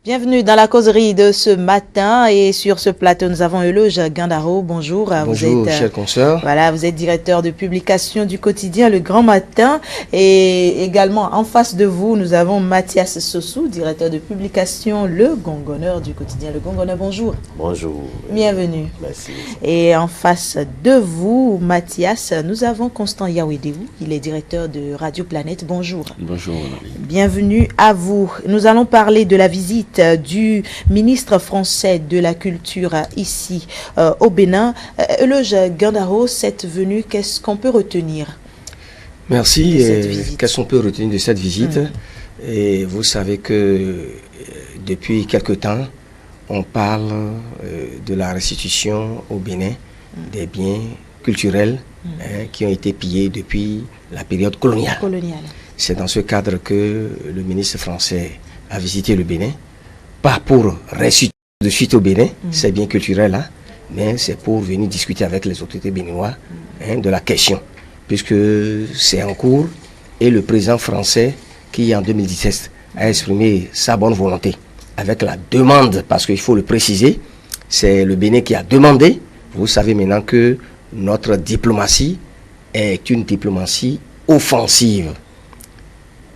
Bienvenue dans la causerie de ce matin et sur ce plateau nous avons Euloge Gandaro. Bonjour. Bonjour, vous êtes, chers consoeurs. Voilà, vous êtes directeur de publication du quotidien Le Grand Matin et également en face de vous nous avons Mathias Sossou, directeur de publication Le Gongoneur du quotidien Le Gongoneur. Bonjour. Bonjour. Bienvenue. Merci. Et en face de vous, Mathias, nous avou Constant Yawedewou. Il est directeur de Radio Planète. Bonjour. Bonjour. Bienvenue à vous. Nous allons parler de la visite du ministre français de la Culture ici au Bénin. Euloge Gandaro, cette venue, qu'est-ce qu'on peut retenir? Merci. Qu'est-ce qu'on peut retenir de cette visite? Et vous savez que depuis quelque temps, on parle de la restitution au Bénin des biens culturels qui ont été pillés depuis la période coloniale. C'est dans ce cadre que le ministre français a visité le Bénin, pas pour restituer de suite au Bénin, ces biens culturels-là, mais c'est pour venir discuter avec les autorités béninoises de la question, puisque c'est en cours et le président français qui en 2017 a exprimé sa bonne volonté avec la demande, parce qu'il faut le préciser, c'est le Bénin qui a demandé. Vous savez maintenant que notre diplomatie est une diplomatie offensive.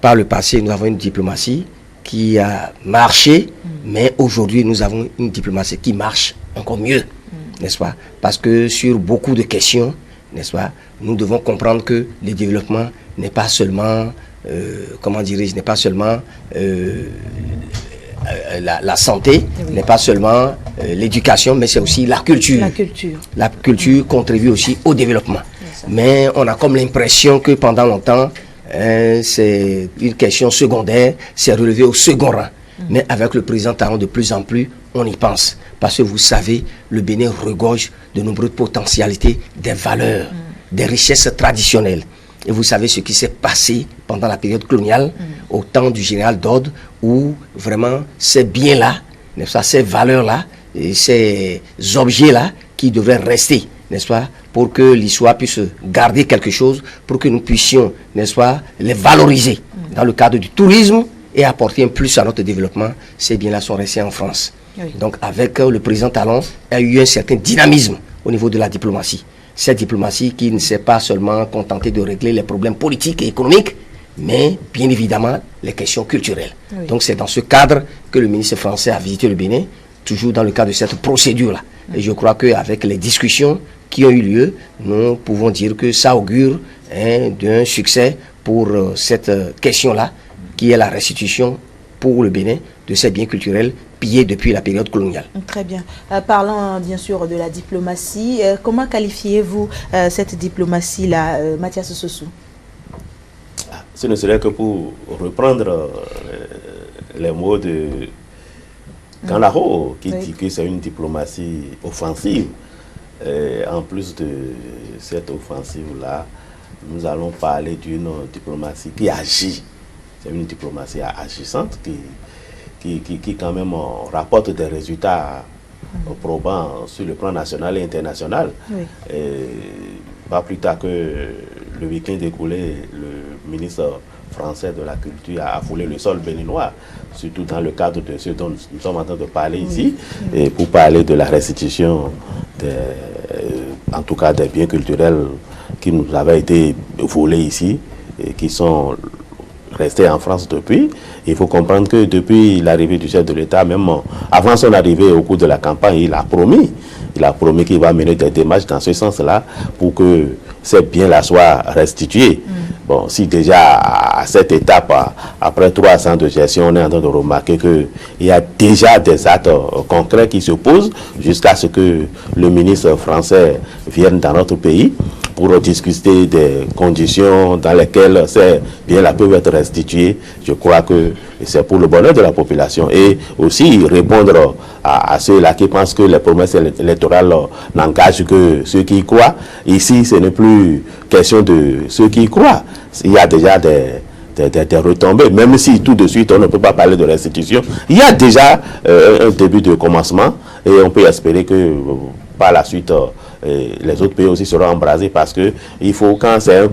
Par le passé, nous avons une diplomatie qui a marché, mais aujourd'hui, nous avons une diplomatie qui marche encore mieux, n'est-ce pas? Parce que sur beaucoup de questions, n'est-ce pas, nous devons comprendre que le développement n'est pas seulement, comment dirais-je, n'est pas seulement la santé, n'est pas seulement l'éducation, mais c'est aussi la culture. La culture contribue aussi au développement. Mais on a comme l'impression que pendant longtemps, c'est une question secondaire, c'est relevé au second rang. Mais avec le président Talon, de plus en plus, on y pense. Parce que vous savez, le Bénin regorge de nombreuses potentialités, des valeurs, des richesses traditionnelles. Et vous savez ce qui s'est passé pendant la période coloniale, au temps du général Dode, où vraiment ces biens-là, ces valeurs-là, et ces objets-là qui devraient rester, n'est-ce pas, pour que l'histoire puisse garder quelque chose, pour que nous puissions, n'est-ce pas, les valoriser dans le cadre du tourisme et apporter un plus à notre développement. Ces biens-là sont restés en France. Donc avec le président Talon, il y a eu un certain dynamisme au niveau de la diplomatie. Cette diplomatie qui ne s'est pas seulement contentée de régler les problèmes politiques et économiques, mais bien évidemment les questions culturelles. Donc c'est dans ce cadre que le ministre français a visité le Bénin, toujours dans le cadre de cette procédure-là. Et je crois qu'avec les discussions qui ont eu lieu, nous pouvons dire que ça augure d'un succès pour cette question-là, qui est la restitution pour le Bénin de ces biens culturels pillés depuis la période coloniale. Très bien. Parlant bien sûr de la diplomatie, comment qualifiez-vous cette diplomatie-là, Mathias Sossou? Ce ne serait que pour reprendre les mots de Gandaro, qui dit que c'est une diplomatie offensive. En plus de cette offensive-là, nous allons parler d'une diplomatie qui agit. C'est une diplomatie agissante qui quand même rapporte des résultats probants sur le plan national et international. Pas plus tard que le week-end écoulé, le ministre français de la Culture a foulé le sol béninois, surtout dans le cadre de ce dont nous sommes en train de parler ici, et pour parler de la restitution, en tout cas des biens culturels qui nous avaient été volés ici, et qui sont restés en France depuis. Il faut comprendre que depuis l'arrivée du chef de l'État, même avant son arrivée au cours de la campagne, il a promis qu'il va mener des démarches dans ce sens-là pour que ces biens-là soient restitués. Bon, si déjà à cette étape, après 3 ans de gestion, on est en train de remarquer qu'il y a déjà des actes concrets qui se posent jusqu'à ce que le ministre français vienne dans notre pays pour discuter des conditions dans lesquelles ces biens-là peuvent être restitués. Je crois que c'est pour le bonheur de la population et aussi répondre à ceux-là qui pensent que les promesses électorales n'engagent que ceux qui y croient. Ici, ce n'est plus question de ceux qui y croient. Il y a déjà des retombées, même si tout de suite on ne peut pas parler de restitution. Il y a déjà un début de commencement et on peut espérer que par la suite les autres pays aussi seront embrasés, parce que il faut, quand c'est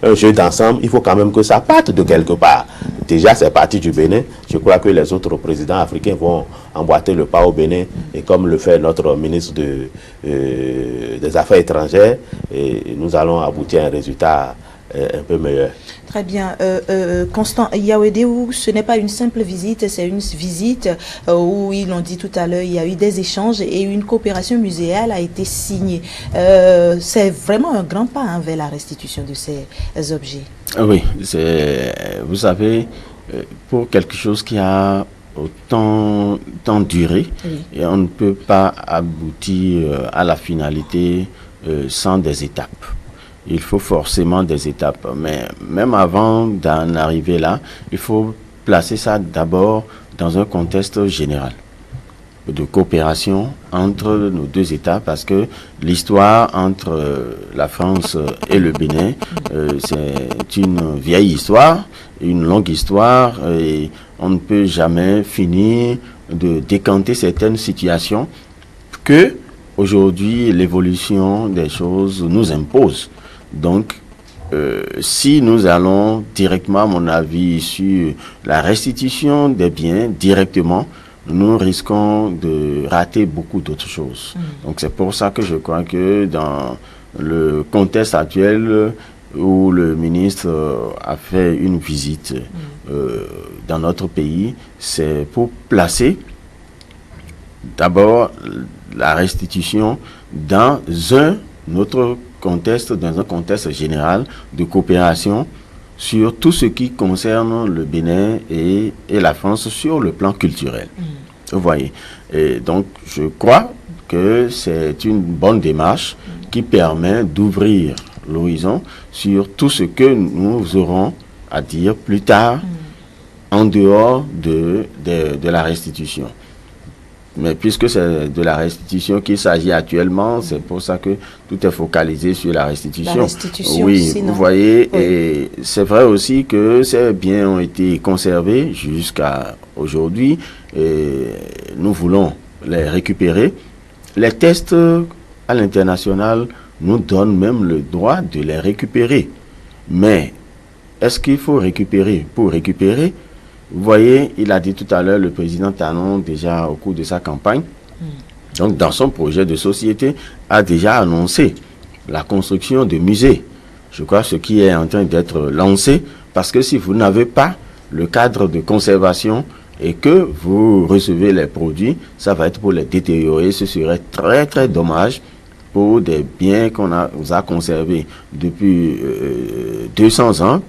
un jeu d'ensemble, il faut quand même que ça parte de quelque part. déjà c'est parti du Bénin. Je crois que les autres présidents africains vont emboîter le pas au Bénin, et comme le fait notre ministre des Affaires étrangères, et nous allons aboutir à un résultat un peu meilleur. Très bien. Constant Yawedeou, ce n'est pas une simple visite, c'est une visite où, ils l'ont dit tout à l'heure, il y a eu des échanges et une coopération muséale a été signée. C'est vraiment un grand pas vers la restitution de ces objets. Oui, vous savez, pour quelque chose qui a autant duré, oui, et on ne peut pas aboutir à la finalité sans des étapes. Il faut forcément des étapes, mais même avant d'en arriver là, il faut placer ça d'abord dans un contexte général de coopération entre nos deux États, parce que l'histoire entre la France et le Bénin, c'est une vieille histoire, une longue histoire, et on ne peut jamais finir de décanter certaines situations que aujourd'hui l'évolution des choses nous impose. Donc, si nous allons directement, à mon avis, sur la restitution des biens directement, nous risquons de rater beaucoup d'autres choses. Donc, c'est pour ça que je crois que dans le contexte actuel où le ministre a fait une visite dans notre pays, c'est pour placer d'abord la restitution dans un autre contexte, dans un contexte général de coopération sur tout ce qui concerne le Bénin et la France sur le plan culturel. Vous voyez. Et donc, je crois que c'est une bonne démarche qui permet d'ouvrir l'horizon sur tout ce que nous aurons à dire plus tard en dehors de la restitution. Mais puisque c'est de la restitution qu'il s'agit actuellement, c'est pour ça que tout est focalisé sur la restitution. La restitution, oui, sinon, vous voyez, oui. Et c'est vrai aussi que ces biens ont été conservés jusqu'à aujourd'hui, et nous voulons les récupérer. Les tests à l'international nous donnent même le droit de les récupérer. Mais est-ce qu'il faut récupérer pour récupérer? Vous voyez, il a dit tout à l'heure, le président Talon, déjà au cours de sa campagne, donc dans son projet de société, a déjà annoncé la construction de musées. Je crois ce qui est en train d'être lancé, parce que si vous n'avez pas le cadre de conservation et que vous recevez les produits, ça va être pour les détériorer. Ce serait très très dommage pour des biens qu'on a conservés depuis 200 ans.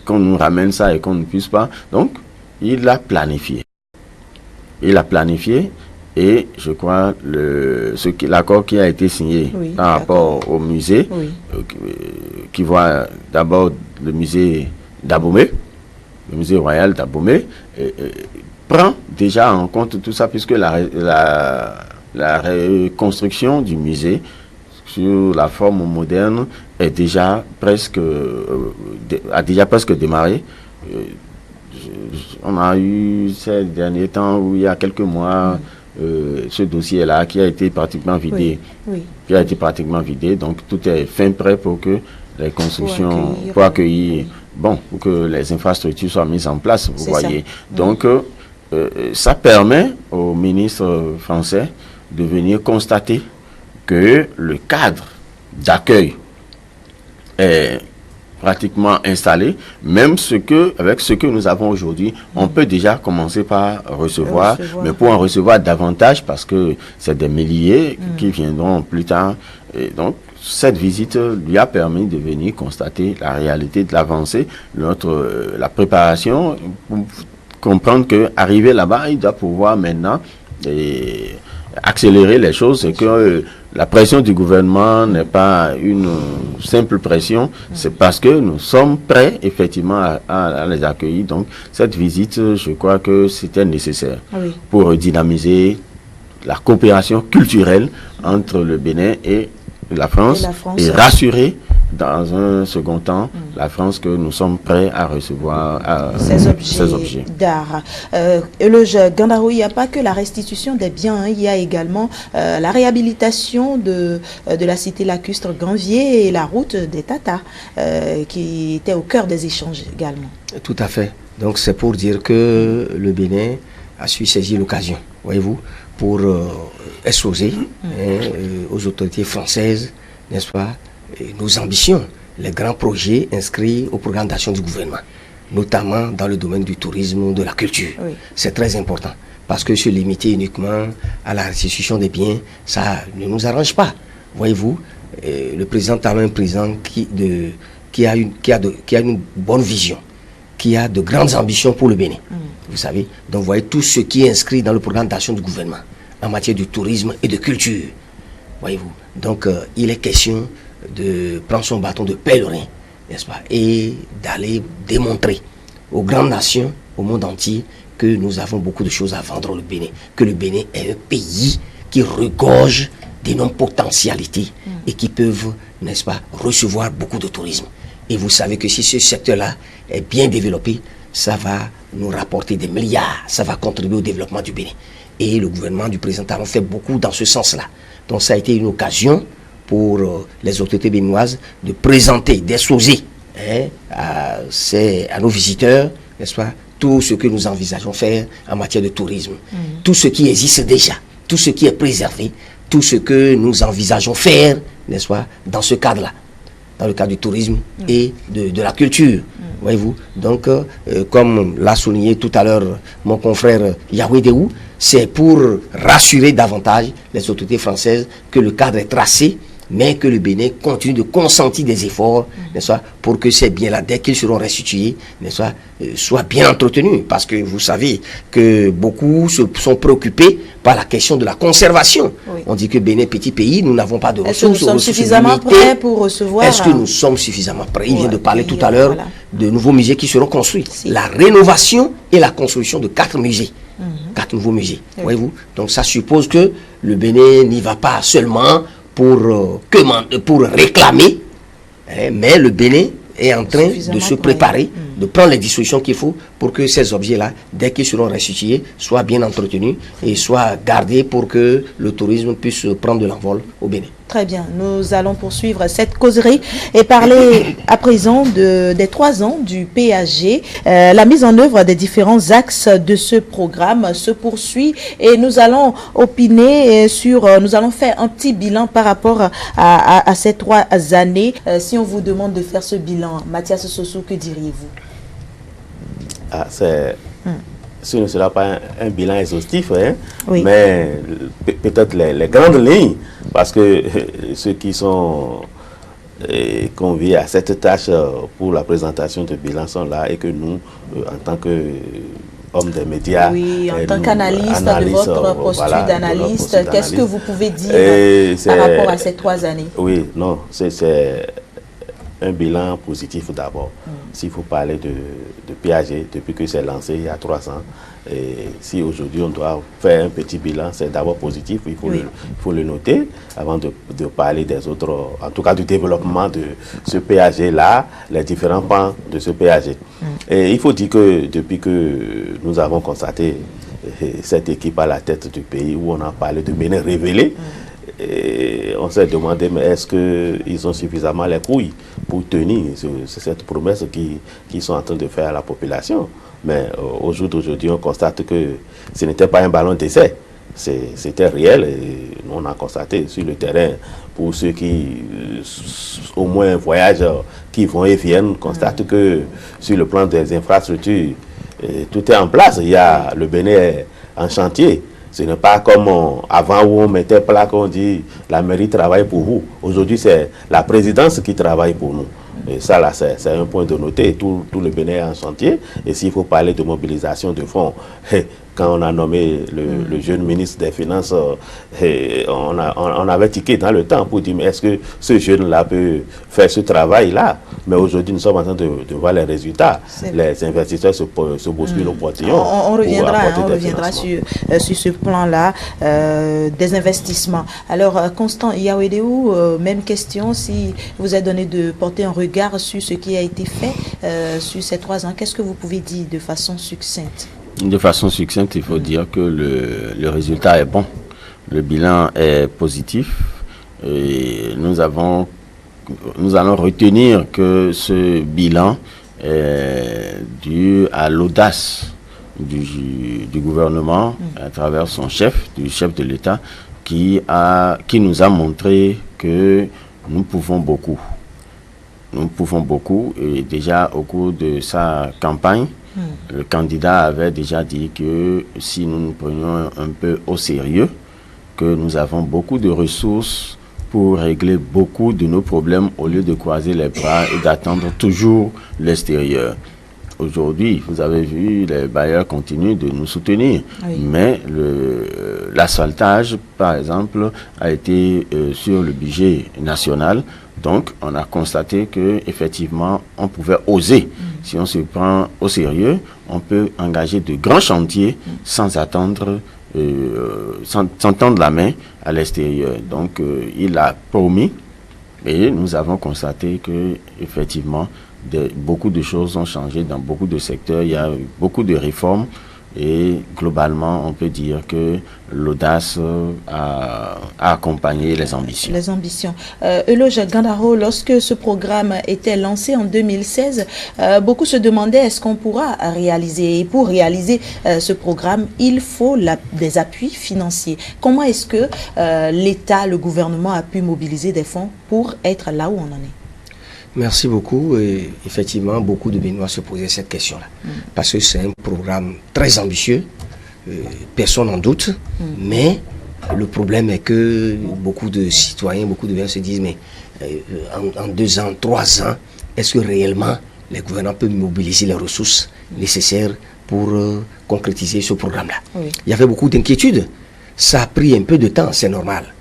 Qu'on nous ramène ça et qu'on ne puisse pas. Donc, il l'a planifié. Il a planifié, et je crois l'accord qui a été signé par rapport au musée, qui voit d'abord le musée d'Abomey, le musée royal d'Abomey, prend déjà en compte tout ça, puisque la reconstruction du musée sur la forme moderne est déjà presque démarré. On a eu ces derniers temps, où il y a quelques mois, ce dossier-là qui a été pratiquement vidé. Qui a été pratiquement vidé. Donc tout est fin prêt pour que les constructions, pour accueillir, bon, pour que les infrastructures soient mises en place, vous voyez. Donc ça permet au ministre français de venir constater que le cadre d'accueil est pratiquement installé, même avec ce que nous avons aujourd'hui, on peut déjà commencer par recevoir, mais pour en recevoir davantage, parce que c'est des milliers qui viendront plus tard. Et donc, cette visite lui a permis de venir constater la réalité de l'avancée, la préparation, pour comprendre qu'arriver là-bas, il doit pouvoir maintenant accélérer les choses. C'est que la pression du gouvernement n'est pas une simple pression, c'est parce que nous sommes prêts effectivement à les accueillir. Donc cette visite, je crois que c'était nécessaire pour dynamiser la coopération culturelle entre le Bénin et la France, et rassurer dans un second temps la France que nous sommes prêts à recevoir ces objets d'art. Eloge Gandaro, il n'y a pas que la restitution des biens, il y a également la réhabilitation de la cité lacustre Ganvier et la route des Tatas qui était au cœur des échanges également. Tout à fait. Donc c'est pour dire que le Bénin a su saisir l'occasion, voyez-vous, pour exposer aux autorités françaises, n'est-ce pas, nos ambitions, les grands projets inscrits au programme d'action du gouvernement, notamment dans le domaine du tourisme, de la culture. Oui. C'est très important, parce que se limiter uniquement à la restitution des biens, ça ne nous arrange pas. Voyez-vous, le président est un président qui a une bonne vision, qui a de grandes ambitions pour le Bénin. Vous savez, donc vous voyez tout ce qui est inscrit dans le programme d'action du gouvernement en matière de tourisme et de culture. Voyez-vous, donc il est question de prendre son bâton de pèlerin, n'est-ce pas, et d'aller démontrer aux grandes nations, au monde entier, que nous avons beaucoup de choses à vendre au Bénin, que le Bénin est un pays qui regorge d'énormes potentialités et qui peuvent, n'est-ce pas, recevoir beaucoup de tourisme. Et vous savez que si ce secteur-là est bien développé, ça va nous rapporter des milliards, ça va contribuer au développement du Bénin. Et le gouvernement du président Talon fait beaucoup dans ce sens-là. Donc ça a été une occasion pour les autorités béninoises de présenter, d'exposer à nos visiteurs, n'est-ce pas, tout ce que nous envisageons faire en matière de tourisme. Tout ce qui existe déjà, tout ce qui est préservé, tout ce que nous envisageons faire, n'est-ce pas, dans ce cadre-là, dans le cadre du tourisme et de la culture. Voyez-vous, donc, comme l'a souligné tout à l'heure mon confrère Yahweh Deou, c'est pour rassurer davantage les autorités françaises que le cadre est tracé, mais que le Bénin continue de consentir des efforts, n'est-ce pas, pour que ces biens-là, dès qu'ils seront restitués, n'est-ce pas, soient bien entretenus. Parce que vous savez que beaucoup sont préoccupés par la question de la conservation. Oui. On dit que Bénin, petit pays, nous n'avons pas de ressources. Est-ce que nous sommes suffisamment prêts pour recevoir? Est-ce que nous sommes suffisamment prêts? Il vient de parler tout à l'heure de nouveaux musées qui seront construits. Si. La rénovation et la construction de 4 musées. 4 nouveaux musées. Oui. Voyez-vous? Donc ça suppose que le Bénin n'y va pas seulement pour réclamer, mais le Bénin est en train de se préparer, de prendre les dispositions qu'il faut pour que ces objets-là, dès qu'ils seront restitués, soient bien entretenus et soient gardés pour que le tourisme puisse prendre de l'envol au Bénin. Très bien, nous allons poursuivre cette causerie et parler à présent des 3 ans du PAG. La mise en œuvre des différents axes de ce programme se poursuit et nous allons opiner nous allons faire un petit bilan par rapport à ces 3 années. Si on vous demande de faire ce bilan, Mathias Sossou, que diriez-vous? Ce ne sera pas un bilan exhaustif, oui. Mais peut-être les grandes lignes, parce que ceux qui sont conviés à cette tâche pour la présentation de bilan sont là et que nous, en tant qu'hommes des médias, oui, en tant qu'analyste de votre posture d'analyste, qu'est-ce que vous pouvez dire par rapport à ces 3 années? Oui, non, c'est un bilan positif d'abord. S'il faut parler de PAG, depuis que c'est lancé il y a 3 ans, et si aujourd'hui on doit faire un petit bilan, c'est d'abord positif, il faut le noter, avant de parler des autres, en tout cas du développement de ce PAG-là, les différents pans de ce PAG. Et il faut dire que depuis que nous avons constaté cette équipe à la tête du pays, où on a parlé de Bénin révélé, et on s'est demandé, mais est-ce qu'ils ont suffisamment les couilles pour tenir cette promesse qu'ils sont en train de faire à la population? Mais au jour d'aujourd'hui, on constate que ce n'était pas un ballon d'essai. C'était réel et on a constaté sur le terrain, pour ceux qui au moins voyagent, qui vont et viennent, constatent que sur le plan des infrastructures, tout est en place. Le Bénin est en chantier. Ce n'est pas comme avant où on mettait plaque, on dit la mairie travaille pour vous. Aujourd'hui, c'est la présidence qui travaille pour nous. Et ça, là, c'est un point de noter. Tout le Bénin est en chantier. Et s'il faut parler de mobilisation de fonds, quand on a nommé le jeune ministre des Finances, on avait tiqué dans le temps pour dire, mais est-ce que ce jeune-là peut faire ce travail-là? Mais aujourd'hui, nous sommes en train de voir les résultats. Les investisseurs se bousculent au portillon. On reviendra sur ce plan-là des investissements. Alors, Constant Yahweh Deou, même question, si vous êtes donné de porter un regard sur ce qui a été fait sur ces 3 ans, qu'est-ce que vous pouvez dire de façon succincte? De façon succincte, il faut dire que le résultat est bon. Le bilan est positif. Et nous allons retenir que ce bilan dû à l'audace du gouvernement à travers son chef, du chef de l'État, qui nous a montré que nous pouvons beaucoup. Nous pouvons beaucoup, et déjà au cours de sa campagne, le candidat avait déjà dit que si nous nous prenions un peu au sérieux, que nous avons beaucoup de ressources pour régler beaucoup de nos problèmes au lieu de croiser les bras et d'attendre toujours l'extérieur. Aujourd'hui, vous avez vu, les bailleurs continuent de nous soutenir, mais l'asphaltage, par exemple, a été sur le budget national. Donc, on a constaté que effectivement, on pouvait oser. Si on se prend au sérieux, on peut engager de grands chantiers sans attendre, sans tendre la main à l'extérieur. Donc, il a promis, et nous avons constaté que effectivement, beaucoup de choses ont changé dans beaucoup de secteurs. Il y a beaucoup de réformes. Et globalement, on peut dire que l'audace a accompagné les ambitions. Les ambitions. Euloge Gandaro, lorsque ce programme était lancé en 2016, beaucoup se demandaient est-ce qu'on pourra réaliser. Et pour réaliser ce programme, il faut des appuis financiers. Comment est-ce que l'État, le gouvernement a pu mobiliser des fonds pour être là où on en est? Merci beaucoup. Et effectivement, beaucoup de Béninois se posaient cette question-là. Parce que c'est un programme très ambitieux, personne n'en doute. Mais le problème est que beaucoup de citoyens, beaucoup de gens se disent, mais en 2 ans, 3 ans, est-ce que réellement les gouvernements peuvent mobiliser les ressources nécessaires pour concrétiser ce programme-là? Il y avait beaucoup d'inquiétudes. Ça a pris un peu de temps, c'est normal.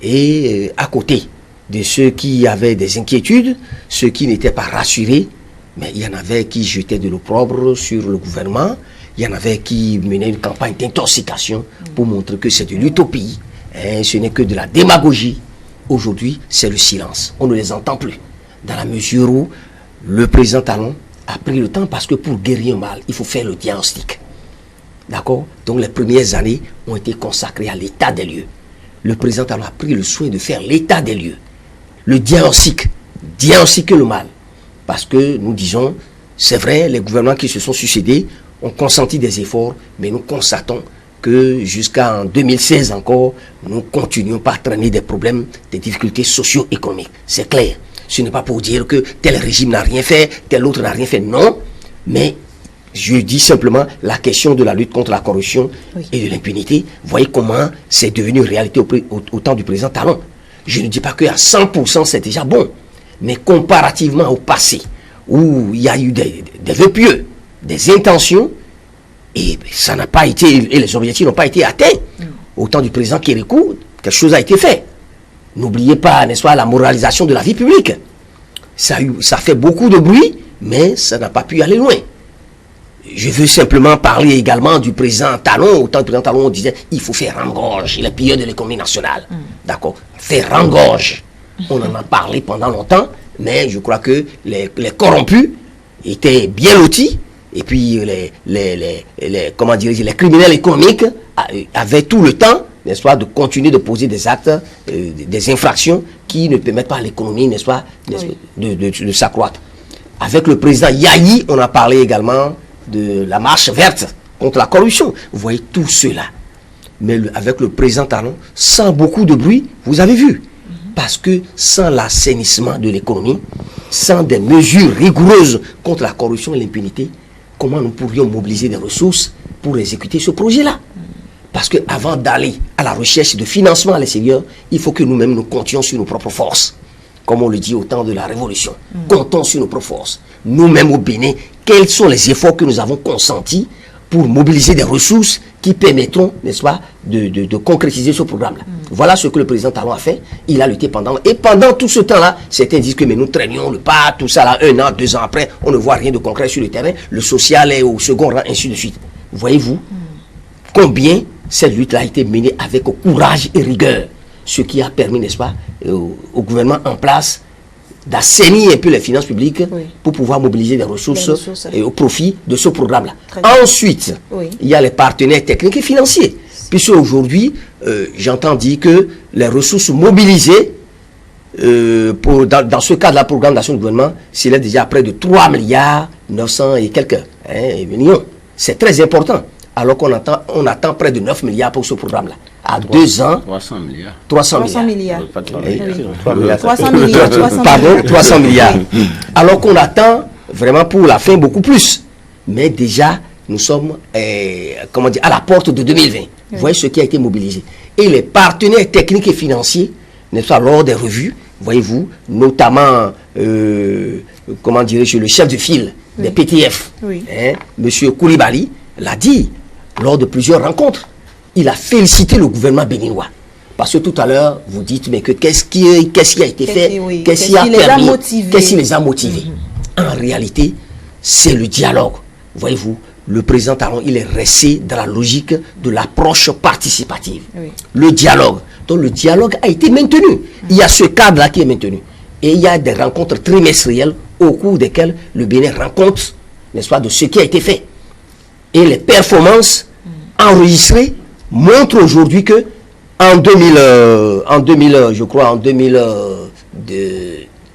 Et à côté de ceux qui avaient des inquiétudes, ceux qui n'étaient pas rassurés, mais il y en avait qui jetaient de l'opprobre sur le gouvernement, il y en avait qui menaient une campagne d'intoxication pour montrer que c'est de l'utopie, ce n'est que de la démagogie. Aujourd'hui, c'est le silence, on ne les entend plus, dans la mesure où le président Talon a pris le temps, parce que pour guérir un mal, il faut faire le diagnostic. D'accord? Donc les premières années ont été consacrées à l'état des lieux. Le président Talon a pris le soin de faire l'état des lieux. Le diagnostiquer le mal. Parce que nous disons, c'est vrai, les gouvernements qui se sont succédés ont consenti des efforts, mais nous constatons que jusqu'en 2016 encore, nous continuons par traîner des problèmes, des difficultés socio-économiques. C'est clair. Ce n'est pas pour dire que tel régime n'a rien fait, tel autre n'a rien fait. Non, mais je dis simplement la question de la lutte contre la corruption et de l'impunité. Voyez comment c'est devenu réalité au temps du président Talon. Je ne dis pas qu'à 100% c'est déjà bon, mais comparativement au passé, où il y a eu des vœux pieux, des intentions, et ça n'a pas été, et les objectifs n'ont pas été atteints. Au temps du président Kérékou, quelque chose a été fait. N'oubliez pas, n'est-ce pas, la moralisation de la vie publique. Ça fait beaucoup de bruit, mais ça n'a pas pu aller loin. Je veux simplement parler également du président Talon. Au temps du président Talon, on disait il faut faire rengorge, il est pilleur de l'économie nationale. D'accord? Faire rengorge. On en a parlé pendant longtemps, mais je crois que les corrompus étaient bien lotis, et puis les criminels économiques avaient tout le temps, n'est-ce pas, de continuer de poser des actes, des infractions qui ne permettent pas à l'économie, n'est-ce pas, de s'accroître. Avec le président Yahi, on a parlé également de la marche verte contre la corruption. Vous voyez tout cela. Mais avec le président Talon, sans beaucoup de bruit, vous avez vu. Parce que sans l'assainissement de l'économie, sans des mesures rigoureuses contre la corruption et l'impunité, comment nous pourrions mobiliser des ressources pour exécuter ce projet-là? Parce qu'avant d'aller à la recherche de financement à l'extérieur, il faut que nous-mêmes nous comptions sur nos propres forces. Comme on le dit au temps de la Révolution. Comptons sur nos propres forces. Nous-mêmes au Bénin, quels sont les efforts que nous avons consentis pour mobiliser des ressources qui permettront, n'est-ce pas, de concrétiser ce programme-là. Voilà ce que le président Talon a fait. Il a lutté pendant... Et pendant tout ce temps-là, certains disent que mais nous traînions le pas, tout ça là, 1 an, 2 ans après, on ne voit rien de concret sur le terrain. Le social est au second rang, ainsi de suite. Voyez-vous combien cette lutte-là a été menée avec courage et rigueur. Ce qui a permis, n'est-ce pas, au gouvernement en place d'assainir un peu les finances publiques pour pouvoir mobiliser des ressources au profit de ce programme-là. Ensuite, il y a les partenaires techniques et financiers. Puisque aujourd'hui, j'entends dire que les ressources mobilisées dans ce cadre de la programme d'action du gouvernement, c'est déjà près de 3 milliards 900 et quelques millions. C'est très important. Alors qu'on attend près de 9 milliards pour ce programme-là. À 2 ans... 300 milliards. 300 milliards. 300 milliards. Pardon, 300 milliards. Alors qu'on attend vraiment pour la fin beaucoup plus. Mais déjà, nous sommes à la porte de 2020. Vous voyez ce qui a été mobilisé. Et les partenaires techniques et financiers, n'est-ce pas, lors des revues, voyez-vous, notamment, le chef de file des PTF, M. Koulibaly, l'a dit lors de plusieurs rencontres. Il a félicité le gouvernement béninois. Parce que tout à l'heure, vous dites, mais qu'est-ce qui a été fait, qu'est-ce qui a permis, qu'est-ce qui les a motivés. En réalité, c'est le dialogue. Voyez-vous, le président Talon, il est resté dans la logique de l'approche participative. Le dialogue. Donc le dialogue a été maintenu. Il y a ce cadre-là qui est maintenu. Et il y a des rencontres trimestrielles au cours desquelles le Bénin rencontre, n'est-ce pas, de ce qui a été fait. Et les performances enregistrées montrent aujourd'hui que il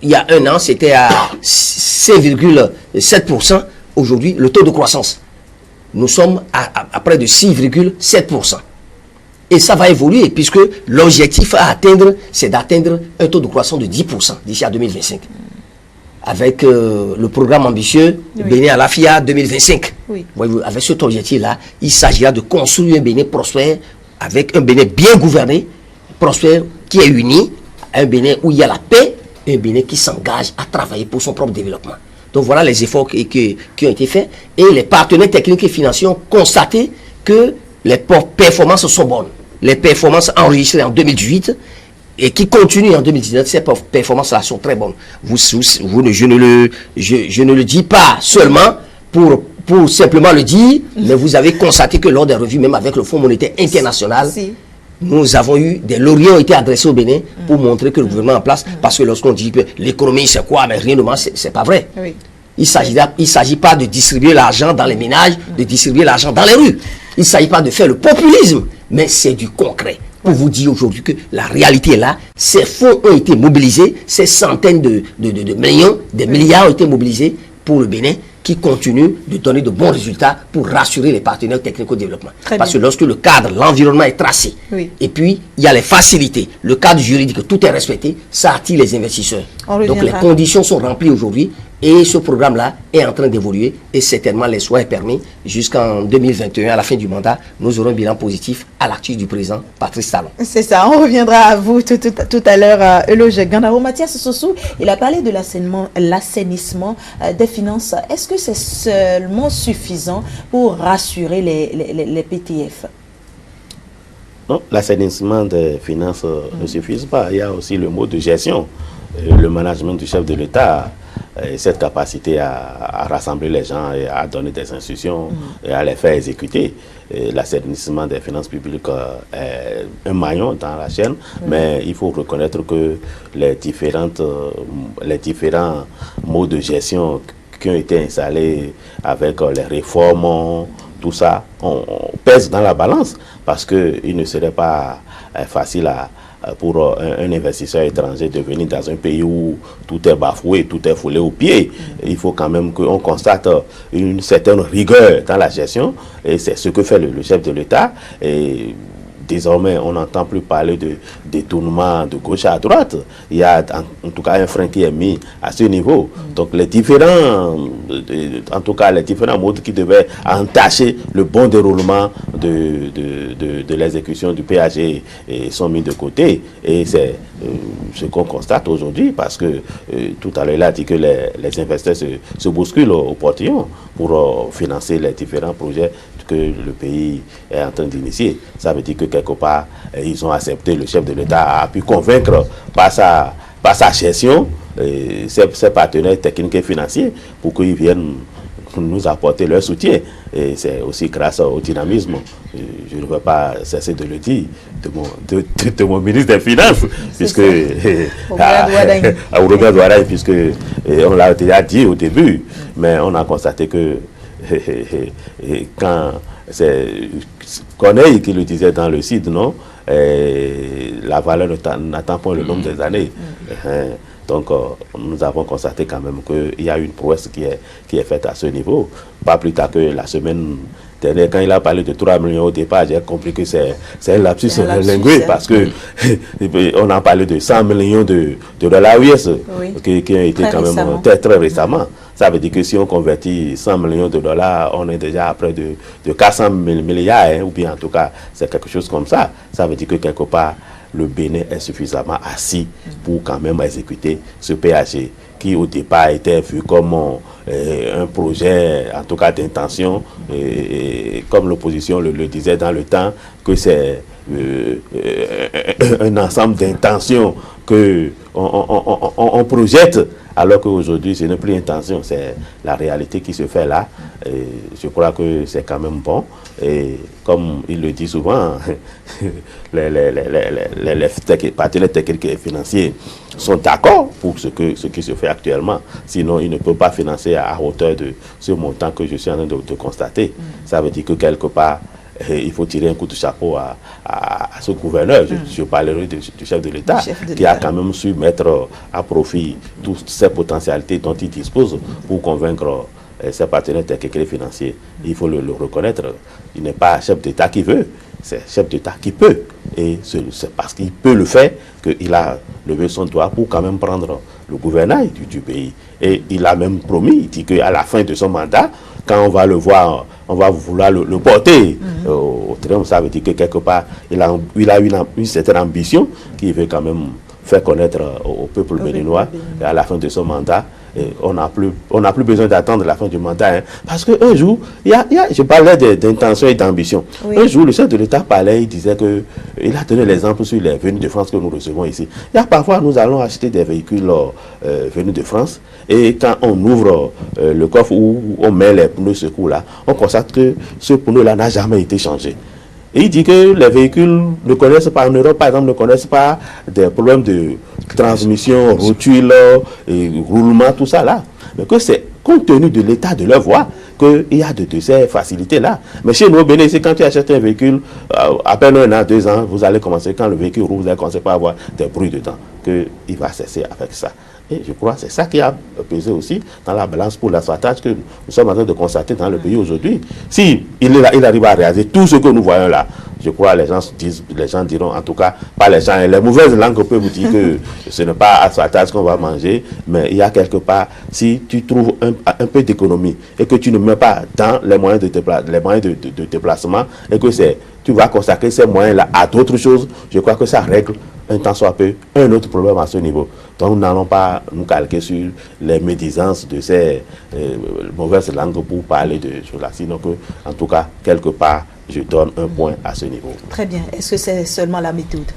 y a un an, c'était à 6,7%. Aujourd'hui, le taux de croissance. Nous sommes à près de 6,7%. Et ça va évoluer, puisque l'objectif à atteindre, c'est d'atteindre un taux de croissance de 10% d'ici à 2025. Avec le programme ambitieux Bénin à la FIA 2025. Avec cet objectif-là, il s'agira de construire un Bénin prospère, avec un Bénin bien gouverné, prospère, qui est uni, un Bénin où il y a la paix, un Bénin qui s'engage à travailler pour son propre développement. Donc voilà les efforts qui ont été faits. Et les partenaires techniques et financiers ont constaté que les performances sont bonnes. Les performances enregistrées en 2018 et qui continuent en 2019, ces performances-là sont très bonnes. Je ne le dis pas seulement pour simplement le dire, mais vous avez constaté que lors des revues, même avec le Fonds monétaire international, nous avons eu des lauriers ont été adressés au Bénin pour montrer que le gouvernement est en place, parce que lorsqu'on dit que l'économie c'est quoi, mais rien de mal, c'est pas vrai. Il ne s'agit pas de distribuer l'argent dans les ménages, de distribuer l'argent dans les rues. Il ne s'agit pas de faire le populisme, mais c'est du concret. Pour vous dire aujourd'hui que la réalité est là, ces fonds ont été mobilisés, ces centaines de millions, des milliards ont été mobilisés pour le Bénin, qui continue de donner de bons résultats pour rassurer les partenaires techniques au développement. Parce que lorsque le cadre, l'environnement est tracé, et puis il y a les facilités, le cadre juridique, tout est respecté, ça attire les investisseurs. Donc les conditions sont remplies aujourd'hui et ce programme-là est en train d'évoluer et certainement les soins est permis jusqu'en 2021, à la fin du mandat, nous aurons un bilan positif à l'actif du président Patrice Talon. C'est ça, on reviendra à vous tout à l'heure, Euloge Gandaro. Mathias Sossou, il a parlé de l'assainissement des finances. Est-ce que c'est seulement suffisant pour rassurer les PTF? Non, l'assainissement des finances ne suffit pas. Il y a aussi le mode de gestion, le management du chef de l'État. Cette capacité à rassembler les gens et à donner des instructions et à les faire exécuter. L'assainissement des finances publiques est un maillon dans la chaîne, mais il faut reconnaître que les différents modes de gestion qui ont été installés avec les réformes, tout ça, on pèse dans la balance, parce qu'il ne serait pas facile pour un investisseur étranger de venir dans un pays où tout est bafoué, tout est foulé aux pieds. Il faut quand même qu'on constate une certaine rigueur dans la gestion, et c'est ce que fait le chef de l'État. Et désormais, on n'entend plus parler de détournement de gauche à droite. Il y a en tout cas un frein qui est mis à ce niveau. Donc les différents modes qui devaient entacher le bon déroulement de l'exécution du PAG sont mis de côté. Et c'est ce qu'on constate aujourd'hui, parce que tout à l'heure il a dit que les investisseurs se bousculent au portillon pour financer les différents projets que le pays est en train d'initier. Ça veut dire que quelque part, ils ont accepté, le chef de l'État a pu convaincre par sa gestion ses partenaires techniques et financiers pour qu'ils viennent nous apporter leur soutien. Et c'est aussi grâce au dynamisme, je ne veux pas cesser de le dire, de mon ministre des Finances, puisque Robert Douaraï, puisque on l'a déjà dit au début, mais on a constaté que quand c'est Corneille qui le disait dans le CID, non, la valeur n'attend pas le nombre des années. Donc, nous avons constaté quand même qu'il y a une prouesse qui est faite à ce niveau. Pas plus tard que la semaine dernière, quand il a parlé de 3 millions au départ, j'ai compris que c'est un lapsus linguistique parce que on a parlé de 100 millions de dollars US qui ont été quand même très récemment. Ça veut dire que si on convertit 100 millions de dollars, on est déjà à près de 400 milliards, hein, ou bien en tout cas, c'est quelque chose comme ça. Ça veut dire que quelque part, le Bénin est suffisamment assis pour quand même exécuter ce PAG qui au départ était vu comme un projet, en tout cas d'intention, et comme l'opposition le disait dans le temps, que c'est un ensemble d'intentions que on projette, alors qu'aujourd'hui ce n'est plus intention, c'est la réalité qui se fait là. Et je crois que c'est quand même bon, et comme il le dit souvent, les partenaires techniques et financiers sont d'accord pour ce qui se fait actuellement, sinon ils ne peuvent pas financer à hauteur de ce montant que je suis en train de constater. Ça veut dire que quelque part il faut tirer un coup de chapeau à ce gouverneur. Je parlerai du chef de l'État, qui a quand même su mettre à profit toutes ces potentialités dont il dispose pour convaincre ses partenaires techniques et financiers. Il faut le reconnaître. Il n'est pas chef d'État qui veut, c'est chef d'État qui peut. Et c'est parce qu'il peut le faire qu'il a levé son doigt pour quand même prendre le gouvernail du pays. Et il a même promis, il dit qu'à la fin de son mandat, quand on va le voir, on va vouloir le porter au triomphe. Ça veut dire que quelque part, il a une certaine ambition qu'il veut quand même faire connaître au peuple béninois. Et à la fin de son mandat, on n'a plus besoin d'attendre la fin du mandat. Hein, parce qu'un jour, je parlais d'intention et d'ambition. Un jour, le chef de l'État parlait, il disait il a donné l'exemple sur les venus de France que nous recevons ici. Il y a parfois, nous allons acheter des véhicules venus de France, et quand on ouvre le coffre où on met les pneus secours là, on constate que ce pneu-là n'a jamais été changé. Et il dit que les véhicules ne connaissent pas, en Europe par exemple, ne connaissent pas des problèmes de transmission, rotule, et roulement, tout ça là. Mais que c'est compte tenu de l'état de leur voie qu'il y a de ces facilités-là. Mais chez nous, au Bénin, quand tu achètes un véhicule, à peine 1 an, 2 ans, vous allez commencer, quand le véhicule roule, vous allez commencer par avoir des bruits dedans, qu'il va cesser avec ça. Et je crois que c'est ça qui a pesé aussi dans la balance pour l'asphaltage que nous sommes en train de constater dans le pays aujourd'hui. Si il arrive à réaliser tout ce que nous voyons là, je crois que les gens diront, en tout cas, pas les gens, les mauvaises langues peuvent vous dire que ce n'est pas asphaltage qu'on va manger, mais il y a quelque part, si tu trouves un peu d'économie et que tu ne mets pas dans les moyens de déplacement, et que tu vas consacrer ces moyens-là à d'autres choses, je crois que ça règle un tant soit peu un autre problème à ce niveau. Donc nous n'allons pas nous calquer sur les médisances de ces mauvaises langues pour parler de choses-là, sinon que, en tout cas, quelque part, je donne un point à ce niveau. Très bien. Est-ce que c'est seulement la méthode?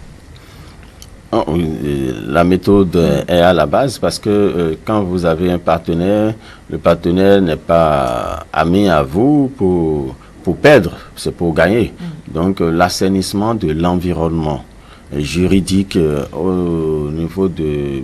La méthode est à la base, parce que quand vous avez un partenaire, le partenaire n'est pas ami à vous pour perdre, c'est pour gagner. Donc l'assainissement de l'environnement juridique au niveau de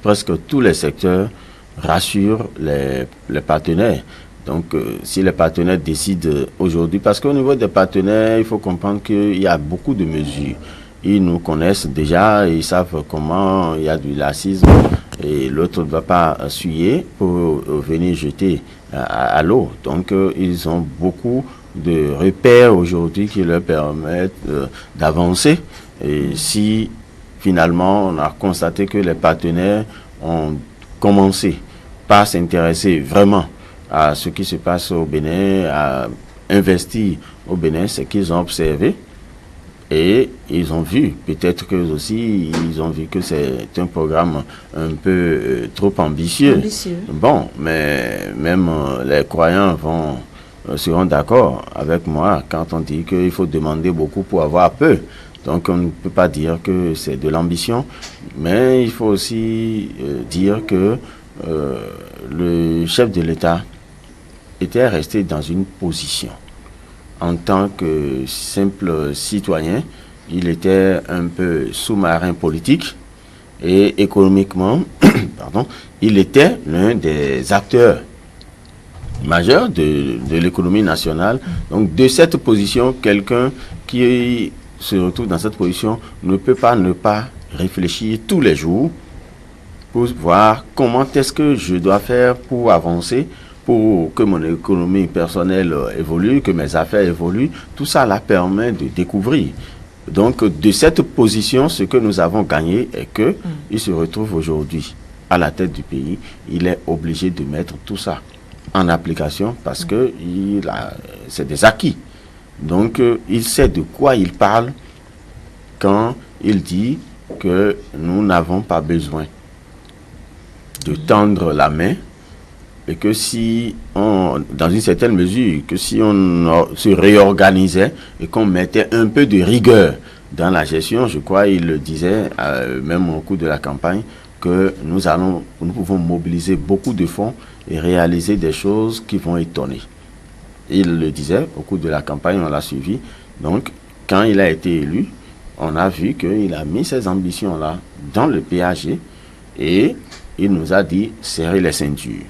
presque tous les secteurs rassure les partenaires. Donc, si les partenaires décident aujourd'hui, parce qu'au niveau des partenaires, il faut comprendre qu'il y a beaucoup de mesures. Ils nous connaissent déjà, ils savent comment il y a du lacisme et l'autre ne va pas suyer pour venir jeter à l'eau. Donc, ils ont beaucoup de repères aujourd'hui qui leur permettent d'avancer. Et si finalement on a constaté que les partenaires ont commencé par s'intéresser vraiment à ce qui se passe au Bénin, à investir au Bénin, c'est qu'ils ont observé et ils ont vu, peut-être que aussi ils ont vu que c'est un programme un peu trop ambitieux. Bon, mais même les croyants seront d'accord avec moi quand on dit qu'il faut demander beaucoup pour avoir peu. Donc on ne peut pas dire que c'est de l'ambition, mais il faut aussi dire que le chef de l'État était resté dans une position. En tant que simple citoyen, il était un peu sous-marin politique et économiquement, il était l'un des acteurs majeurs de l'économie nationale. Donc de cette position, quelqu'un qui se retrouve dans cette position ne peut pas ne pas réfléchir tous les jours pour voir comment est-ce que je dois faire pour avancer, pour que mon économie personnelle évolue, que mes affaires évoluent. Tout ça la permet de découvrir. Donc, de cette position, ce que nous avons gagné est que il se retrouve aujourd'hui à la tête du pays. Il est obligé de mettre tout ça en application parce que c'est des acquis. Donc, il sait de quoi il parle quand il dit que nous n'avons pas besoin de tendre la main et que si on, dans une certaine mesure, que si on se réorganisait et qu'on mettait un peu de rigueur dans la gestion, je crois, il le disait même au cours de la campagne, que nous pouvons mobiliser beaucoup de fonds et réaliser des choses qui vont étonner. Il le disait au cours de la campagne, on l'a suivi. Donc, quand il a été élu, on a vu qu'il a mis ces ambitions-là dans le PAG et il nous a dit serrer les ceintures.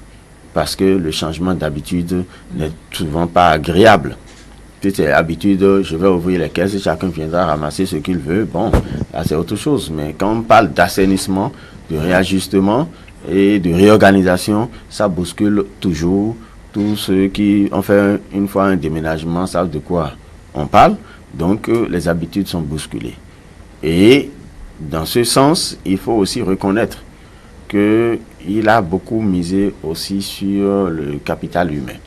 Parce que le changement d'habitude n'est souvent pas agréable. Petite habitude, je vais ouvrir les caisses et chacun viendra ramasser ce qu'il veut. Bon, là c'est autre chose. Mais quand on parle d'assainissement, de réajustement et de réorganisation, ça bouscule toujours. Tous ceux qui ont fait une fois un déménagement savent de quoi on parle. Donc les habitudes sont bousculées. Et dans ce sens, il faut aussi reconnaître qu'il a beaucoup misé aussi sur le capital humain.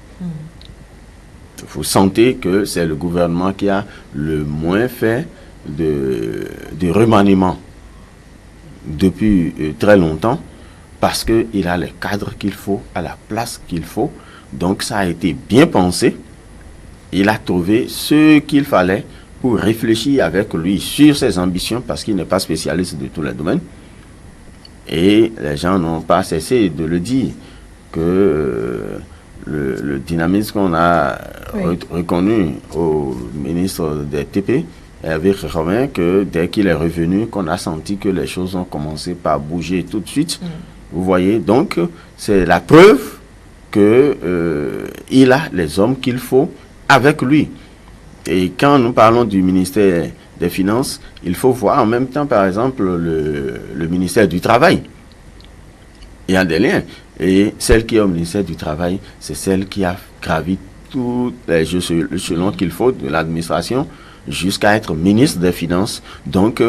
Vous sentez que c'est le gouvernement qui a le moins fait de remaniement depuis très longtemps parce qu'il a les cadres qu'il faut, à la place qu'il faut. Donc ça a été bien pensé. Il a trouvé ce qu'il fallait pour réfléchir avec lui sur ses ambitions parce qu'il n'est pas spécialiste de tous les domaines. Et les gens n'ont pas cessé de le dire que le dynamisme qu'on a reconnu au ministre des TP, Hervé Romain, que dès qu'il est revenu, qu'on a senti que les choses ont commencé par bouger tout de suite. Vous voyez, donc c'est la preuve que il a les hommes qu'il faut avec lui. Et quand nous parlons du ministère des Finances, il faut voir en même temps, par exemple, le ministère du Travail. Il y a des liens. Et celle qui est au ministère du Travail, c'est celle qui a gravi tous les échelons qu'il faut de l'administration jusqu'à être ministre des Finances. Donc,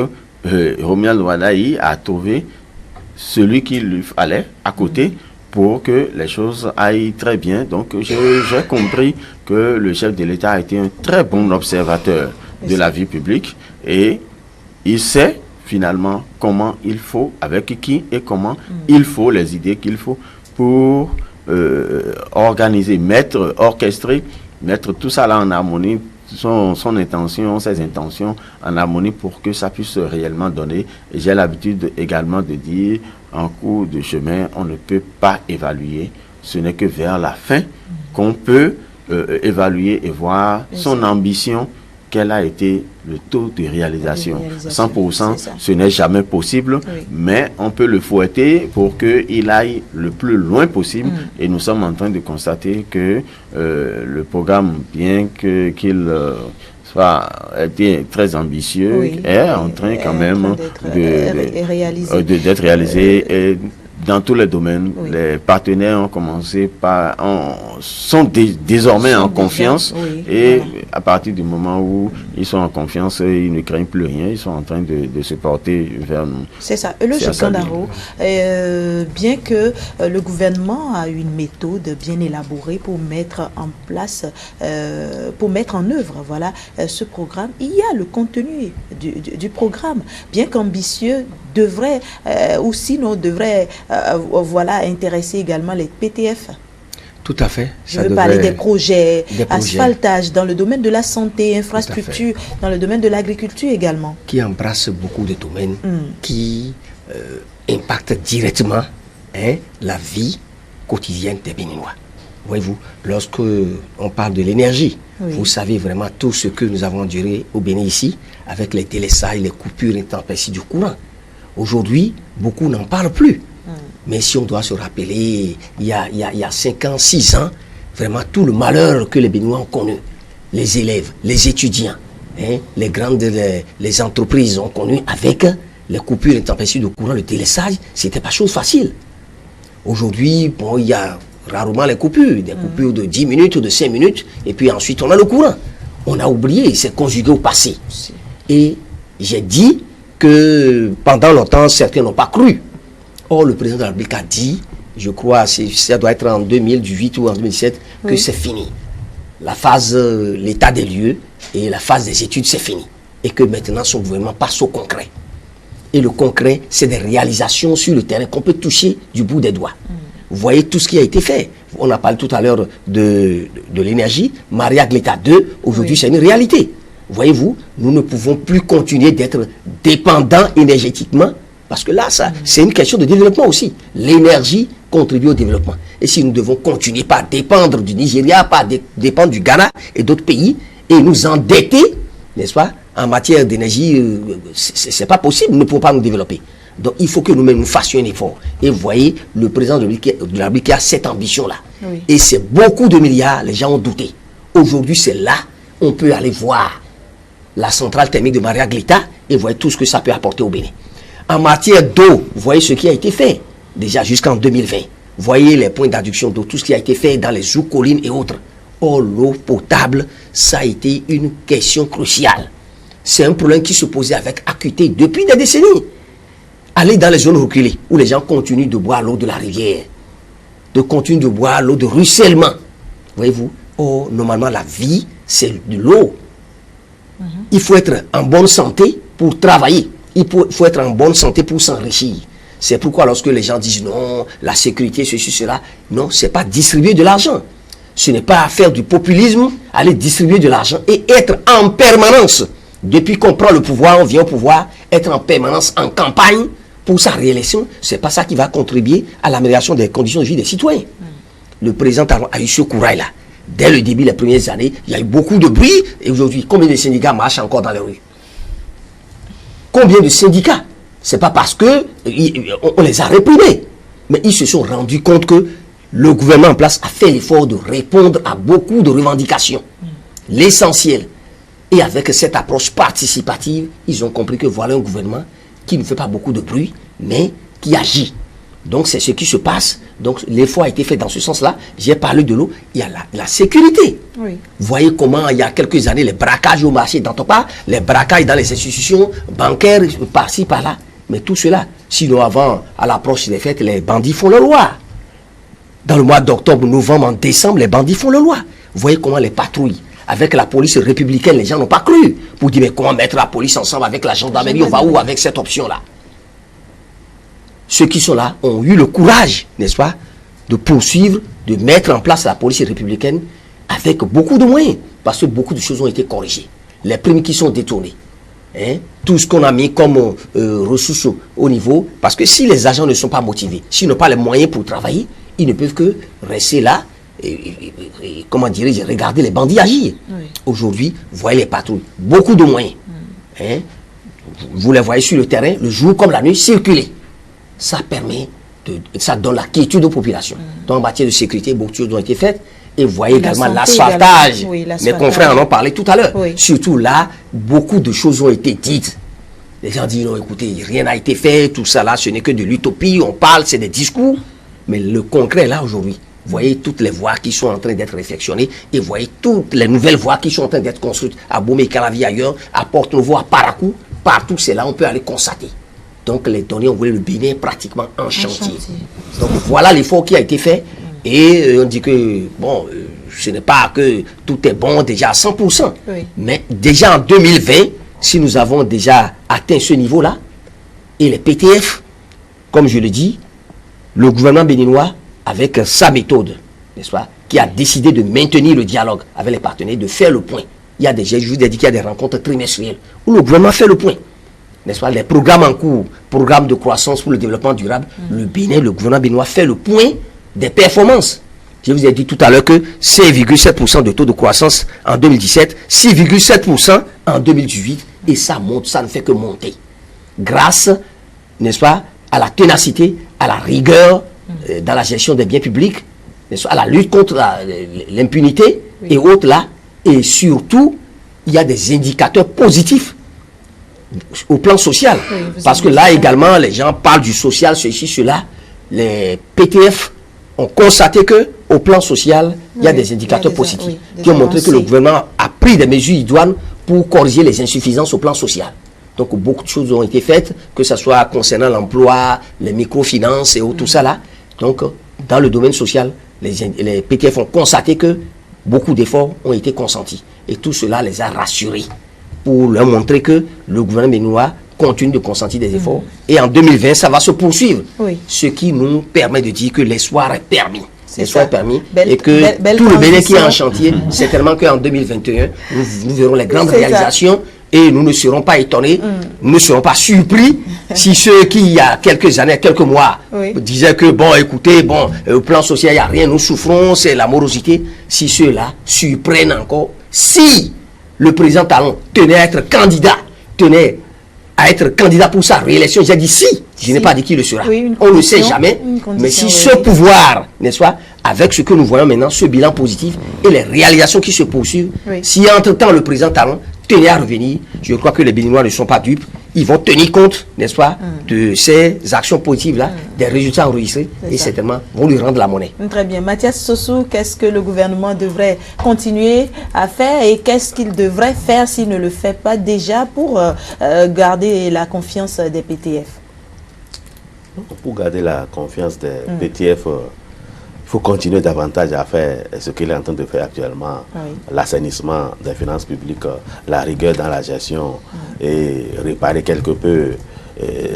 Romuald Wadaï a trouvé celui qu'il lui fallait à côté pour que les choses aillent très bien. Donc, j'ai compris que le chef de l'État a été un très bon observateur de la vie publique et il sait finalement comment il faut, avec qui et comment il faut, les idées qu'il faut pour organiser, orchestrer, mettre tout ça là en harmonie, son intention, ses intentions en harmonie pour que ça puisse réellement donner. Et j'ai l'habitude également de dire, en cours de chemin, on ne peut pas évaluer, ce n'est que vers la fin qu'on peut évaluer et voir son ambition, quel a été le taux de réalisation. 100%, ce n'est jamais possible, mais on peut le fouetter pour qu'il aille le plus loin possible. Et nous sommes en train de constater que le programme, bien qu'il soit été très ambitieux, est en train quand même d'être réalisé. Et dans tous les domaines, les partenaires ont commencé sont désormais en confiance et à partir du moment où ils sont en confiance, ils ne craignent plus rien, ils sont en train de se porter vers nous. C'est ça. Le Gandaro, bien que le gouvernement a une méthode bien élaborée pour mettre en place, pour mettre en œuvre ce programme, il y a le contenu du programme, bien qu'ambitieux, devrait ou sinon devrait intéresser également les PTF. Tout à fait. Je veux parler des projets, asphaltage dans le domaine de la santé, infrastructure, dans le domaine de l'agriculture également. Qui embrasse beaucoup de domaines qui impactent directement la vie quotidienne des Béninois. Voyez-vous, lorsque on parle de l'énergie, vous savez vraiment tout ce que nous avons enduré au Bénin ici, avec les télésailles, les coupures intempestives du courant. Aujourd'hui, beaucoup n'en parlent plus. Mais si on doit se rappeler, il y a 5 ans, 6 ans, vraiment tout le malheur que les Béninois ont connu, les élèves, les étudiants, les entreprises ont connu avec les coupures intempestives de courant, le délestage, c'était pas chose facile. Aujourd'hui, bon, il y a rarement les coupures, des coupures de 10 minutes ou de 5 minutes, et puis ensuite on a le courant. On a oublié, c'est conjugué au passé. Et j'ai dit que pendant longtemps, certains n'ont pas cru. Or, le président de la République a dit, je crois, ça doit être en 2018 ou en 2017, que c'est fini. La phase, l'état des lieux et la phase des études, c'est fini. Et que maintenant, son gouvernement passe au concret. Et le concret, c'est des réalisations sur le terrain qu'on peut toucher du bout des doigts. Vous voyez tout ce qui a été fait. On a parlé tout à l'heure de l'énergie. Maria Gleta 2, aujourd'hui, c'est une réalité. Voyez-vous, nous ne pouvons plus continuer d'être dépendants énergétiquement. Parce que là, c'est une question de développement aussi. L'énergie contribue au développement. Et si nous devons continuer par dépendre du Nigeria, par dépendre du Ghana et d'autres pays, et nous endetter, n'est-ce pas, en matière d'énergie, c'est pas possible, nous ne pouvons pas nous développer. Donc il faut que nous-mêmes nous fassions un effort. Et vous voyez, le président de la République a cette ambition-là. Oui. Et c'est beaucoup de milliards, les gens ont douté. Aujourd'hui, c'est là, on peut aller voir la centrale thermique de Maria Gleta et voir tout ce que ça peut apporter au Bénin. En matière d'eau, vous voyez ce qui a été fait, déjà jusqu'en 2020. Vous voyez les points d'adduction d'eau, tout ce qui a été fait dans les sous-collines et autres. Or, l'eau potable, ça a été une question cruciale. C'est un problème qui se posait avec acuité depuis des décennies. Allez dans les zones reculées, où les gens continuent de boire l'eau de la rivière, de continuer de boire l'eau de ruissellement. Voyez-vous, or, normalement, la vie, c'est de l'eau. Il faut être en bonne santé pour travailler. Il faut être en bonne santé pour s'enrichir. C'est pourquoi lorsque les gens disent non, la sécurité, ceci, cela, non, ce n'est pas distribuer de l'argent. Ce n'est pas faire du populisme, aller distribuer de l'argent et être en permanence. Depuis qu'on prend le pouvoir, on vient au pouvoir, être en permanence en campagne pour sa réélection, ce n'est pas ça qui va contribuer à l'amélioration des conditions de vie des citoyens. Le président a eu ce courage-là. Dès le début, les premières années, il y a eu beaucoup de bruit. Et aujourd'hui, combien de syndicats marchent encore dans les rues? Combien de syndicats? Ce n'est pas parce qu'on les a réprimés. Mais ils se sont rendus compte que le gouvernement en place a fait l'effort de répondre à beaucoup de revendications. L'essentiel. Et avec cette approche participative, ils ont compris que voilà un gouvernement qui ne fait pas beaucoup de bruit, mais qui agit. Donc c'est ce qui se passe. Donc l'effort a été fait dans ce sens-là. J'ai parlé de l'eau. Il y a la sécurité. Oui. Vous voyez comment il y a quelques années, les braquages au marché, n'entends pas, les braquages dans les institutions bancaires, par-ci, par-là. Mais tout cela, sinon avant, à l'approche des fêtes, les bandits font leur loi. Dans le mois d'octobre, novembre, en décembre, les bandits font leur loi. Vous voyez comment les patrouilles, avec la police républicaine, les gens n'ont pas cru. Pour dire, mais comment mettre la police ensemble avec la gendarmerie, on va où avec cette option-là? Ceux qui sont là ont eu le courage, n'est-ce pas, de poursuivre, de mettre en place la police républicaine avec beaucoup de moyens, parce que beaucoup de choses ont été corrigées. Les primes qui sont détournées, hein, tout ce qu'on a mis comme ressources au niveau, parce que si les agents ne sont pas motivés, s'ils n'ont pas les moyens pour travailler, ils ne peuvent que rester là et comment dirais-je, regarder les bandits agir. Oui. Aujourd'hui, vous voyez les patrouilles, beaucoup de moyens. Hein, vous les voyez sur le terrain, le jour comme la nuit, circuler. Ça permet, ça donne la quiétude aux populations. Donc en matière de sécurité, beaucoup de choses ont été faites. Et vous voyez également l'asphaltage. Oui, mes confrères en ont parlé tout à l'heure. Oui. Surtout là, beaucoup de choses ont été dites. Les gens disent, non, écoutez, rien n'a été fait, tout ça là, ce n'est que de l'utopie, on parle, c'est des discours. Mais le concret là aujourd'hui, vous voyez toutes les voies qui sont en train d'être réflexionnées et vous voyez toutes les nouvelles voies qui sont en train d'être construites à Bomé-Calavi ailleurs, à Porte-Nouveau, à Parakou, partout c'est là, on peut aller constater. Donc les données, on voulait le Bénin pratiquement en chantier. Donc voilà l'effort qui a été fait. Et on dit que, bon, ce n'est pas que tout est bon déjà à 100%. Oui. Mais déjà en 2020, si nous avons déjà atteint ce niveau-là, et les PTF, comme je le dis, le gouvernement béninois, avec sa méthode, n'est-ce pas, qui a décidé de maintenir le dialogue avec les partenaires, de faire le point. Il y a déjà, je vous ai dit qu'il y a des rencontres trimestrielles où le gouvernement fait le point. N'est-ce pas, les programmes en cours, programme de croissance pour le développement durable, le Bénin, le gouvernement béninois fait le point des performances. Je vous ai dit tout à l'heure que 6,7% de taux de croissance en 2017, 6,7% en 2018, et ça monte, ça ne fait que monter. Grâce, n'est-ce pas, à la ténacité, à la rigueur dans la gestion des biens publics, n'est-ce pas, à la lutte contre l'impunité et autres là, et surtout, il y a des indicateurs positifs au plan social. Oui, parce que là également, les gens parlent du social, ceci, cela. Les PTF ont constaté que au plan social, il y a des indicateurs positifs qui ont montré que le gouvernement a pris des mesures idoines pour corriger les insuffisances au plan social. Donc beaucoup de choses ont été faites, que ce soit concernant l'emploi, les microfinances et tout ça là. Donc dans le domaine social, les PTF ont constaté que beaucoup d'efforts ont été consentis. Et tout cela les a rassurés pour leur montrer que le gouvernement béninois continue de consentir des efforts. Et en 2020, ça va se poursuivre. Oui. Ce qui nous permet de dire que l'espoir est permis. L'espoir est permis. Et que tout le Bénin qui est en chantier, certainement qu'en 2021, nous verrons les grandes réalisations. Et nous ne serons pas étonnés, nous ne serons pas surpris si ceux qui, il y a quelques années, quelques mois, disaient que, bon, écoutez, bon, au plan social, il n'y a rien, nous souffrons, c'est la morosité. Si ceux-là surprennent encore, si le président Talon tenait à être candidat, pour sa réélection, j'ai dit si, je n'ai pas dit qui le sera. Oui, on ne le sait jamais, mais si ce pouvoir, n'est-ce pas, avec ce que nous voyons maintenant, ce bilan positif et les réalisations qui se poursuivent, si entre-temps le président Talon tenait à revenir, je crois que les Béninois ne sont pas dupes, ils vont tenir compte, n'est-ce pas, de ces actions positives-là, des résultats enregistrés, et certainement vont lui rendre la monnaie. Très bien. Mathias Sossou, qu'est-ce que le gouvernement devrait continuer à faire et qu'est-ce qu'il devrait faire s'il ne le fait pas déjà pour garder la confiance des PTF? Pour garder la confiance des PTF, il faut continuer davantage à faire ce qu'il est en train de faire actuellement, l'assainissement des finances publiques, la rigueur dans la gestion et réparer quelque peu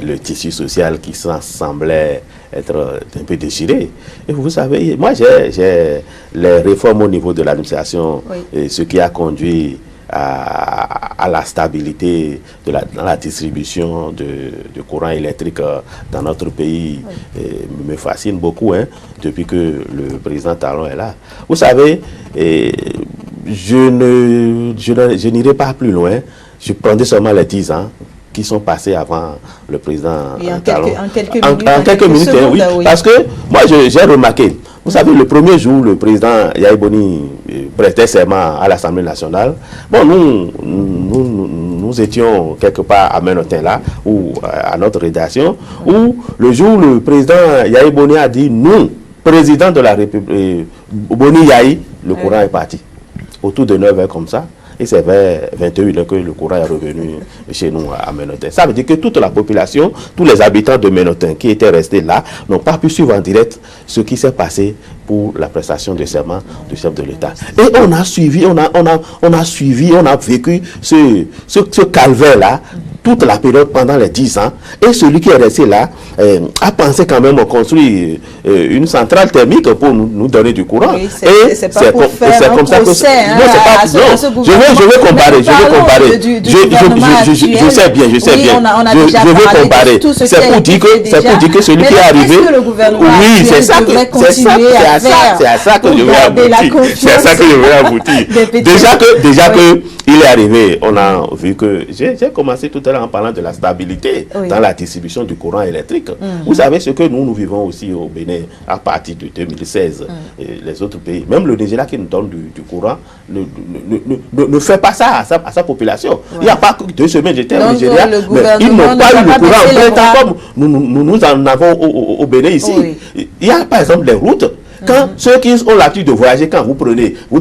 le tissu social qui semblait être un peu déchiré. Et vous savez, moi j'ai les réformes au niveau de l'administration, ce qui a conduit à la stabilité dans la distribution de courant électrique dans notre pays me fascine beaucoup depuis que le président Talon est là. Vous savez, je n'irai pas plus loin, je prendrai seulement les 10 ans qui sont passés avant le président Talon. En quelques minutes, oui. Parce que moi j'ai remarqué, vous savez, le premier jour, le président Yahya Boni prêtait serment à l'Assemblée nationale. Bon, nous étions quelque part à Menotin là, ou à notre rédaction, où le jour où le président Yahya Boni a dit nous, président de la République, Boni Yahya, le courant est parti. Autour de 9 heures comme ça. Et c'est vers 21h que le courant est revenu chez nous à Menotin. Ça veut dire que toute la population, tous les habitants de Menotin qui étaient restés là, n'ont pas pu suivre en direct ce qui s'est passé pour la prestation de serment du chef de l'État. Et on a suivi, on a vécu ce calvaire-là toute la période pendant les 10 ans. Et celui qui est resté là a pensé quand même construire une centrale thermique pour nous donner du courant. Oui, c'est comme ça que je vais comparer. Je sais bien. Je vais comparer. C'est pour dire que celui qui est arrivé, oui, c'est ça que je vais aboutir. Déjà que il est arrivé, on a vu que j'ai commencé tout à l'heure en parlant de la stabilité dans la distribution du courant électrique. Vous savez ce que nous vivons aussi au Bénin à partir de 2016. Et les autres pays, même le Nigeria qui nous donne du courant, ne fait pas ça à sa population. Il n'y a pas que 2 semaines, j'étais au Nigeria, mais ils n'ont pas eu le courant en plein temps comme nous en avons au Bénin ici. Il y a par exemple les routes. Quand ceux qui ont l'habitude de voyager, quand vous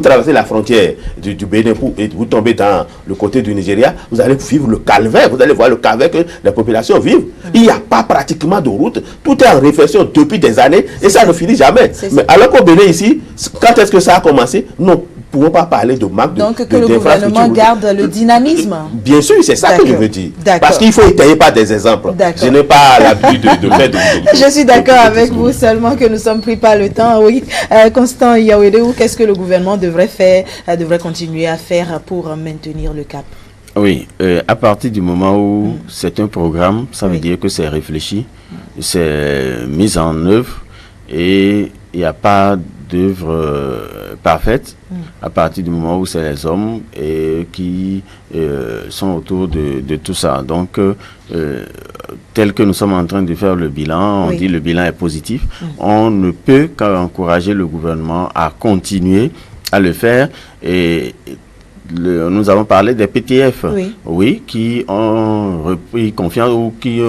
traversez la frontière du Bénin et vous tombez dans le côté du Nigeria, vous allez vivre le calvaire, vous allez voir le calvaire que la population vit. Il n'y a pas pratiquement de route, tout est en réflexion depuis des années et ça ne finit jamais. Mais alors qu'au Bénin ici, quand est-ce que ça a commencé? Non. Nous ne pouvons pas parler de manque donc que le gouvernement garde le dynamisme. Bien sûr, c'est ça que je veux dire. Parce qu'il faut étayer par des exemples. Je n'ai pas l'habitude de faire Je suis d'accord avec vous, seulement que nous sommes pris par le temps. Oui. Constant Yaouedou, qu'est-ce que le gouvernement devrait continuer à faire pour maintenir le cap? Oui, à partir du moment où c'est un programme, ça veut dire que c'est réfléchi, c'est mis en œuvre et il n'y a pas d'œuvre parfaite à partir du moment où c'est les hommes qui sont autour de tout ça. Donc, tel que nous sommes en train de faire le bilan, on dit le bilan est positif. On ne peut qu'encourager le gouvernement à continuer à le faire et nous avons parlé des PTF, oui, qui ont repris confiance ou qui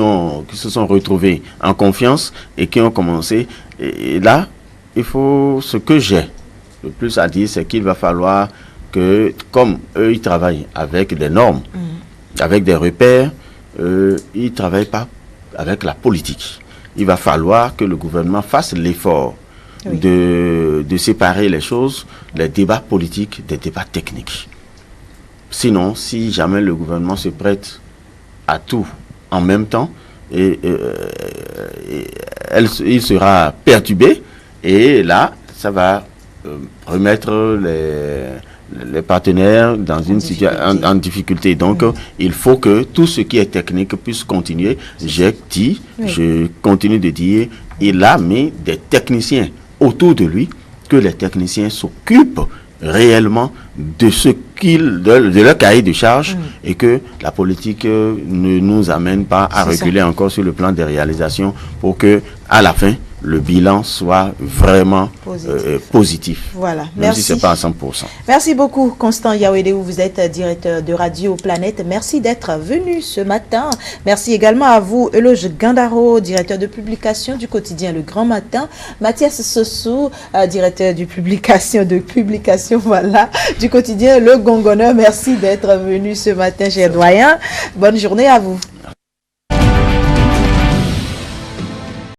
se sont retrouvés en confiance et qui ont commencé. Et là, ce que j'ai le plus à dire, c'est qu'il va falloir que, comme eux, ils travaillent avec des normes, avec des repères, ils ne travaillent pas avec la politique. Il va falloir que le gouvernement fasse l'effort de séparer les choses, les débats politiques des débats techniques. Sinon, si jamais le gouvernement se prête à tout en même temps, il sera perturbé, et là, ça va remettre les partenaires dans une situation en difficulté. Donc, il faut que tout ce qui est technique puisse continuer. Je continue de dire, il a mis des techniciens autour de lui, que les techniciens s'occupent réellement de de leur cahier de charge, et que la politique ne nous amène pas à reculer encore sur le plan des réalisations, pour que à la fin le bilan soit vraiment positif. Voilà, même merci. Si c'est pas à 100%. Merci beaucoup, Constant Yaouédéou, vous êtes directeur de Radio Planète. Merci d'être venu ce matin. Merci également à vous, Euloge Gandaro, directeur de publication du quotidien Le Grand Matin. Mathias Sossou, directeur de publication, voilà, du quotidien Le Gongoneur. Merci d'être venu ce matin, cher doyen. Bonne journée à vous.